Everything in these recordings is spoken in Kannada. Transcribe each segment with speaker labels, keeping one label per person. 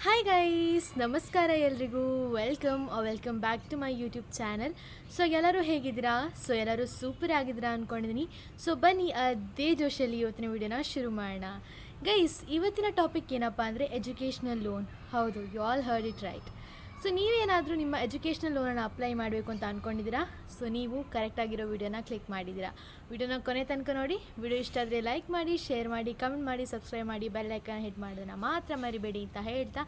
Speaker 1: ಹಾಯ್ ಗೈಸ್, ನಮಸ್ಕಾರ ಎಲ್ರಿಗೂ. Welcome back to my YouTube channel. So ಎಲ್ಲರೂ ಹೇಗಿದ್ದೀರಾ? ಸೊ ಎಲ್ಲರೂ ಸೂಪರ್ ಆಗಿದ್ದೀರಾ ಅಂದ್ಕೊಂಡಿದ್ದೀನಿ. ಸೊ ಬನ್ನಿ ಅದೇ ಜೋಶಲ್ಲಿ ಇವತ್ತಿನ ವಿಡಿಯೋನ ಶುರು ಮಾಡೋಣ. ಗೈಸ್, ಇವತ್ತಿನ ಟಾಪಿಕ್ ಏನಪ್ಪ ಅಂದರೆ ಎಜುಕೇಷ್ನಲ್ ಲೋನ್. ಹೌದು, you all heard it right. So ನೀವೇನಾದರೂ ನಿಮ್ಮ ಎಜುಕೇಷ್ನಲ್ ಲೋನನ್ನು ಅಪ್ಲೈ ಮಾಡಬೇಕು ಅಂತ ಅಂದ್ಕೊಂಡಿದ್ದೀರಾ? ಸೊ ನೀವು ಕರೆಕ್ಟಾಗಿರೋ ವಿಡಿಯೋನ ಕ್ಲಿಕ್ ಮಾಡಿದ್ದೀರಾ. ವಿಡಿಯೋನ ಕೊನೆ ತನಕ ನೋಡಿ. ವಿಡಿಯೋ ಇಷ್ಟ ಆದರೆ ಲೈಕ್ ಮಾಡಿ, ಶೇರ್ ಮಾಡಿ, ಕಮೆಂಟ್ ಮಾಡಿ, ಸಬ್ಸ್ಕ್ರೈಬ್ ಮಾಡಿ, ಬೆಲ್ ಐಕಾನ್ ಹಿಟ್ ಮಾಡೋದನ್ನ ಮಾತ್ರ ಮರಿಬೇಡಿ ಅಂತ ಹೇಳ್ತಾ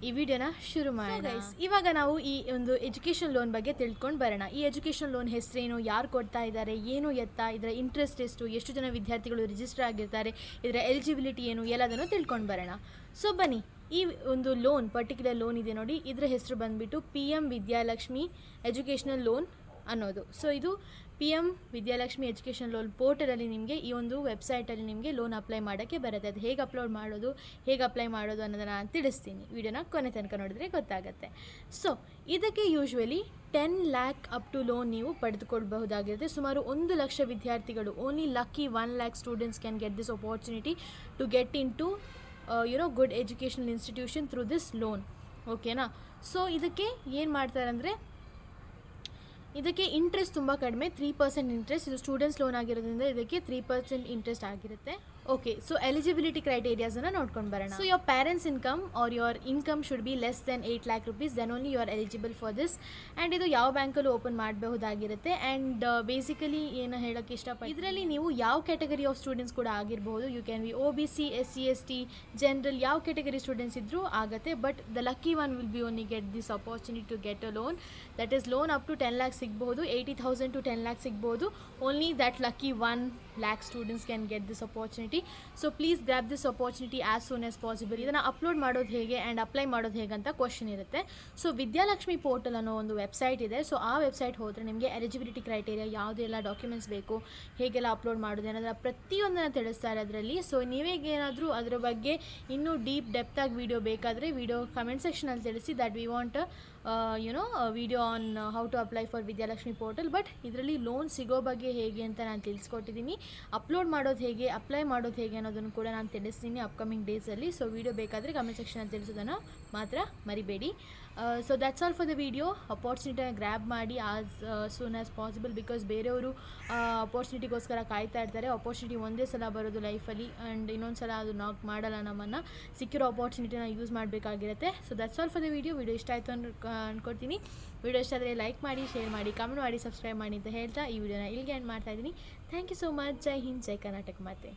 Speaker 1: ಈ ವಿಡಿಯೋನ ಶುರು ಮಾಡೋಣ. ಇವಾಗ ನಾವು ಈ ಒಂದು ಎಜುಕೇಷನ್ ಲೋನ್ ಬಗ್ಗೆ ತಿಳ್ಕೊಂಡು ಬರೋಣ. ಈ ಎಜುಕೇಷನ್ ಲೋನ್ ಹೆಸರೇನು, ಯಾರು ಕೊಡ್ತಾ ಇದ್ದಾರೆ, ಏನು ಎತ್ತ, ಇದರ ಇಂಟ್ರೆಸ್ಟ್ ಎಷ್ಟು ಜನ ವಿದ್ಯಾರ್ಥಿಗಳು ರಿಜಿಸ್ಟರ್ ಆಗಿರ್ತಾರೆ, ಇದರ ಎಲಿಜಿಬಿಲಿಟಿ ಏನು, ಎಲ್ಲದನ್ನು ತಿಳ್ಕೊಂಡು ಬರೋಣ. ಸೊ ಬನ್ನಿ, ಈ ಒಂದು ಲೋನ್, ಪರ್ಟಿಕ್ಯುಲರ್ ಲೋನ್ ಇದೆ ನೋಡಿ, ಇದರ ಹೆಸರು ಬಂದುಬಿಟ್ಟು PM ವಿದ್ಯಾಲಕ್ಷ್ಮಿ ಎಜುಕೇಷನಲ್ ಲೋನ್ ಅನ್ನೋದು. ಸೊ ಇದು PM ವಿದ್ಯಾಲಕ್ಷ್ಮಿ ಎಜುಕೇಷನ್ ಲೋನ್ ಪೋರ್ಟಲಲ್ಲಿ ನಿಮಗೆ ಈ ಒಂದು ವೆಬ್ಸೈಟಲ್ಲಿ ನಿಮಗೆ ಲೋನ್ ಅಪ್ಲೈ ಮಾಡೋಕ್ಕೆ ಬರುತ್ತೆ. ಅದು ಹೇಗೆ ಅಪ್ಲೈ ಮಾಡೋದು ಅನ್ನೋದನ್ನು ನಾನು ತಿಳಿಸ್ತೀನಿ. ವಿಡಿಯೋನ ಕೊನೆ ತನಕ ನೋಡಿದ್ರೆ ಗೊತ್ತಾಗುತ್ತೆ. ಸೊ ಇದಕ್ಕೆ usually 10 lakh up to loan ನೀವು ಪಡೆದುಕೊಳ್ಬಹುದಾಗಿರುತ್ತೆ. ಸುಮಾರು 1 ಲಕ್ಷ ವಿದ್ಯಾರ್ಥಿಗಳು, only lucky 1 lakh students can get this opportunity to get in to good educational institution through this loan. ಓಕೆನಾ? ಸೊ ಇದಕ್ಕೆ ಏನು ಮಾಡ್ತಾರೆ ಅಂದರೆ, ಇದಕ್ಕೆ ಇಂಟ್ರೆಸ್ಟ್ ತುಂಬ ಕಡಿಮೆ, 3% ಇಂಟ್ರೆಸ್ಟ್. ಇದು ಸ್ಟೂಡೆಂಟ್ಸ್ ಲೋನ್ ಆಗಿರೋದ್ರಿಂದ ಇದಕ್ಕೆ 3% ಇಂಟ್ರೆಸ್ಟ್ ಆಗಿರುತ್ತೆ. ಓಕೆ, ಸೊ ಎಲಿಜಿಬಿಲಿಟಿ ಕ್ರೈಟೇರಿಯಾಸನ್ನು ನೋಡ್ಕೊಂಡು ಬರೋಣ. So your parents income or your income should be less than 8 lakh rupees, then only you are eligible for this. And ಇದು ಯಾವ ಬ್ಯಾಂಕಲ್ಲೂ ಓಪನ್ ಮಾಡಬಹುದಾಗಿರುತ್ತೆ. ಆ್ಯಂಡ್ ಬೇಸಿಕಲಿ ಏನು ಹೇಳೋಕ್ಕೆ ಇಷ್ಟಪಟ್ಟು, ಇದರಲ್ಲಿ ನೀವು ಯಾವ ಕ್ಯಾಟಗರಿ ಆಫ್ ಸ್ಟೂಡೆಂಟ್ಸ್ ಕೂಡ ಆಗಿರಬಹುದು. You can be OBC, SC, ST, general, ಯಾವ ಕ್ಯಾಟಗರಿ ಸ್ಟೂಡೆಂಟ್ಸ್ ಇದ್ದರೂ ಆಗುತ್ತೆ. But the lucky one will be only get this opportunity to get a loan. That is loan up to 10 lakh ಸಿಗ್ಬೋದು, 80,000 to 10 lakh ಸಿಗ್ಬೋದು. Only that lucky 1 lakh students can get this opportunity. So please grab this opportunity as soon as possible. ಇದನ್ನು ಅಪ್ಲೋಡ್ ಮಾಡೋದು ಹೇಗೆ ಆ್ಯಂಡ್ ಅಪ್ಲೈ ಮಾಡೋದು ಹೇಗೆ ಅಂತ ಕ್ವಶನ್ ಇರುತ್ತೆ. ಸೊ ವಿದ್ಯಾಲಕ್ಷ್ಮಿ ಪೋರ್ಟಲ್ ಅನ್ನೋ ಒಂದು ವೆಬ್ಸೈಟ್ ಇದೆ. ಸೊ ಆ ವೆಬ್ಸೈಟ್ ಹೋದರೆ ನಿಮಗೆ ಎಲಿಜಿಬಿಲಿಟಿ ಕ್ರೈಟೇರಿಯಾ, ಯಾವುದೆಲ್ಲ ಡಾಕ್ಯುಮೆಂಟ್ಸ್ ಬೇಕು, ಹೇಗೆಲ್ಲ ಅಪ್ಲೋಡ್ ಮಾಡೋದು ಅನ್ನೋದರ ಪ್ರತಿಯೊಂದನ್ನು ತಿಳಿಸ್ತಾರೆ ಅದರಲ್ಲಿ. ಸೊ ನೀವೇಗೇನಾದರೂ ಅದರ ಬಗ್ಗೆ ಇನ್ನೂ ಡೆಪ್ತಾಗಿ ವಿಡಿಯೋ ಬೇಕಾದರೆ ವಿಡಿಯೋ ಕಮೆಂಟ್ ಸೆಕ್ಷನಲ್ಲಿ ತಿಳಿಸಿ. That we want video on how to apply for Vidyalakshmi portal. But ಇದರಲ್ಲಿ ಲೋನ್ ಸಿಗೋ ಬಗ್ಗೆ ಹೇಗೆ ಅಂತ ನಾನು ತಿಳಿಸ್ಕೊಟ್ಟಿದ್ದೀನಿ. ಅಪ್ಲೋಡ್ ಮಾಡೋದು ಹೇಗೆ, ಅಪ್ಲೈ ಮಾಡೋದು ಹೇಗೆ ಅನ್ನೋದನ್ನು ಕೂಡ ನಾನು ತಿಳಿಸ್ತೀನಿ ಅಪ್ಕಮಿಂಗ್ ಡೇಸಲ್ಲಿ. ಸೊ ವಿಡಿಯೋ ಬೇಕಾದರೆ ಕಮೆಂಟ್ ಸೆಕ್ಷನಲ್ಲಿ ತಿಳಿಸೋದನ್ನು ಮಾತ್ರ ಮರಿಬೇಡಿ. So that's all for the video. ಅಪಾರ್ಚುನಿಟಿನ ಗ್ರ್ಯಾಬ್ ಮಾಡಿ as soon as possible, because ಬೇರೆಯವರು ಅಪಾರ್ಚುನಿಟಿಗೋಸ್ಕರ ಕಾಯ್ತಾ ಇರ್ತಾರೆ. ಅಪಾರ್ಚುನಿಟಿ ಒಂದೇ ಸಲ ಬರೋದು ಲೈಫಲ್ಲಿ, ಆ್ಯಂಡ್ ಇನ್ನೊಂದು ಸಲ ಅದು ನಾಕ್ ಮಾಡಲ್ಲ ನಮ್ಮನ್ನು. ಸಿಕ್ಕಿರೋ ಅಪಾರ್ಚುನಿಟಿನ ಯೂಸ್ ಮಾಡಬೇಕಾಗಿರುತ್ತೆ. So that's all for the video ಇಷ್ಟ ಆಯಿತು ಅಂದ್ಕೊಡ್ತೀನಿ. ವಿಡಿಯೋ ಇಷ್ಟ ಆದರೆ ಲೈಕ್ ಮಾಡಿ, ಶೇರ್ ಮಾಡಿ, ಕಮೆಂಟ್ ಮಾಡಿ, ಸಬ್ಸ್ಕ್ರೈಬ್ ಮಾಡಿ ಅಂತ ಹೇಳ್ತಾ ಈ ವಿಡಿಯೋನ ಇಲ್ಲಿಗೆ ಎಂಡ್ ಮಾಡ್ತಾ ಇದ್ದೀನಿ. Thank you so much. Jai Hind, Jai Karnataka ಮಾತೆ.